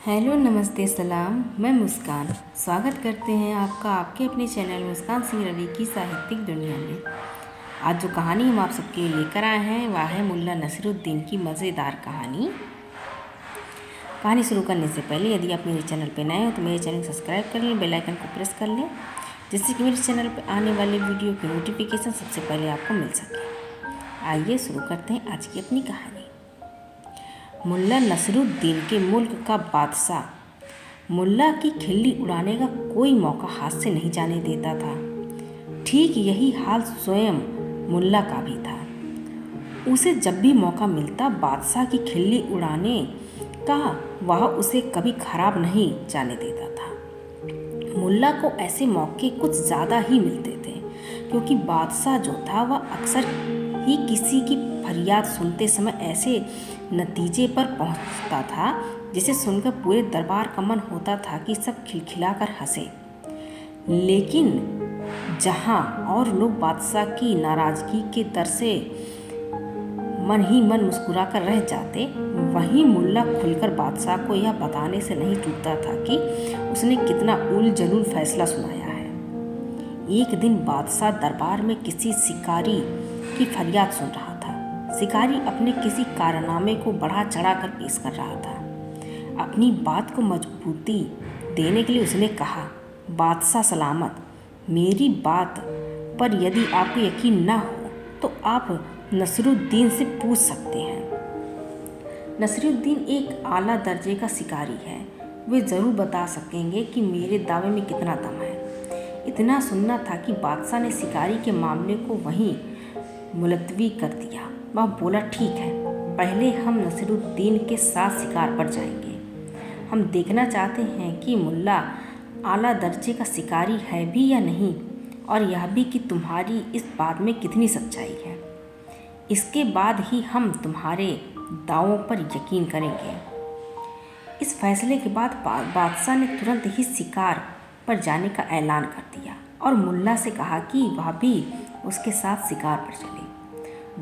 Hello, नमस्ते, सलाम। मैं मुस्कान स्वागत करते हैं आपका आपके अपने चैनल मुस्कान सिंह रवि की साहित्यिक दुनिया में। आज जो कहानी हम आप सबके लिए लेकर आए हैं वह है मुल्ला नसीरुद्दीन की मज़ेदार कहानी। कहानी शुरू करने से पहले यदि आप मेरे चैनल पर नए हो तो मेरे चैनल को सब्सक्राइब कर लें, बेल आइकन को प्रेस कर लें, जिससे कि मेरे चैनल पर आने वाले वीडियो की नोटिफिकेशन सबसे पहले आपको मिल सके। आइए शुरू करते हैं आज की अपनी कहानी। मुल्ला नसीरुद्दीन के मुल्क का बादशाह मुल्ला की खिल्ली उड़ाने का कोई मौका हाथ से नहीं जाने देता था। ठीक यही हाल स्वयं मुल्ला का भी था। उसे जब भी मौका मिलता बादशाह की खिल्ली उड़ाने का, वह उसे कभी खराब नहीं जाने देता था। मुल्ला को ऐसे मौके कुछ ज़्यादा ही मिलते थे, क्योंकि बादशाह जो था वह अक्सर ही किसी की फरियाद सुनते समय ऐसे नतीजे पर पहुंचता था जिसे सुनकर पूरे दरबार का मन होता था कि सब खिलखिलाकर हंसे। लेकिन जहां और लोग बादशाह की नाराजगी के डर से मन ही मन मुस्कुराकर रह जाते, वहीं मुल्ला खुलकर बादशाह को यह बताने से नहीं चूकता था कि उसने कितना उल जलूल फैसला सुनाया है। एक दिन बादशाह दरबार में किसी शिकारी की फरियाद सुन रहा था। शिकारी अपने किसी कारनामे को बढ़ा चढ़ा कर पेश कर रहा था। अपनी बात को मजबूती देने के लिए उसने कहा, बादशाह सलामत, मेरी बात पर यदि आपको यकीन न हो तो आप नसीरुद्दीन से पूछ सकते हैं। नसीरुद्दीन एक आला दर्जे का शिकारी है। वे ज़रूर बता सकेंगे कि मेरे दावे में कितना दम है। इतना सुनना था कि बादशाह ने शिकारी के मामले को वहीं मुलतवी कर दिया। वह बोला, ठीक है, पहले हम नसीरुद्दीन के साथ शिकार पर जाएंगे। हम देखना चाहते हैं कि मुल्ला आला दर्जे का शिकारी है भी या नहीं, और यह भी कि तुम्हारी इस बात में कितनी सच्चाई है। इसके बाद ही हम तुम्हारे दावों पर यकीन करेंगे। इस फैसले के बाद बादशाह ने तुरंत ही शिकार पर जाने का ऐलान कर दिया और मुल्ला से कहा कि वह भी उसके साथ शिकार पर चले।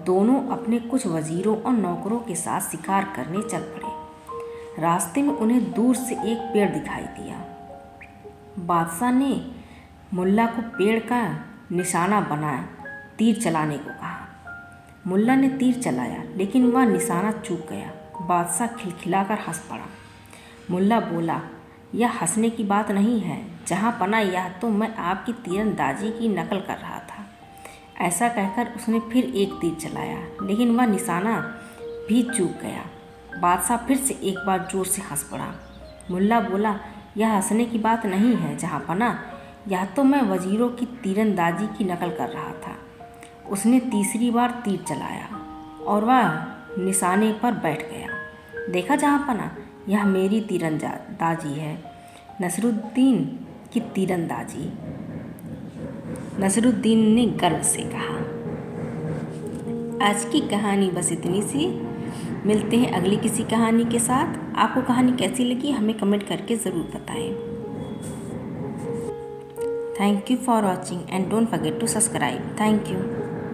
दोनों अपने कुछ वजीरों और नौकरों के साथ शिकार करने चल पड़े। रास्ते में उन्हें दूर से एक पेड़ दिखाई दिया। बादशाह ने मुल्ला को पेड़ का निशाना बनाया तीर चलाने को कहा। मुल्ला ने तीर चलाया, लेकिन वह निशाना चूक गया। बादशाह खिलखिलाकर हंस पड़ा। मुल्ला बोला, यह हंसने की बात नहीं है जहाँ पना, यह तो मैं आपकी तीरंदाजी की नकल कर रहा था। ऐसा कहकर उसने फिर एक तीर चलाया, लेकिन वह निशाना भी चूक गया। बादशाह फिर से एक बार जोर से हंस पड़ा। मुल्ला बोला, यह हंसने की बात नहीं है जहाँ पना, यह तो मैं वजीरों की तीरंदाजी की नकल कर रहा था। उसने तीसरी बार तीर चलाया और वह निशाने पर बैठ गया। देखा जहाँ पना, यह मेरी तीरंदाजी है, नसीरुद्दीन की तीरंदाजी, नसीरुद्दीन ने गर्व से कहा। आज की कहानी बस इतनी सी। मिलते हैं अगली किसी कहानी के साथ। आपको कहानी कैसी लगी हमें कमेंट करके ज़रूर बताएं। Thank you for watching and don't forget to subscribe. Thank you.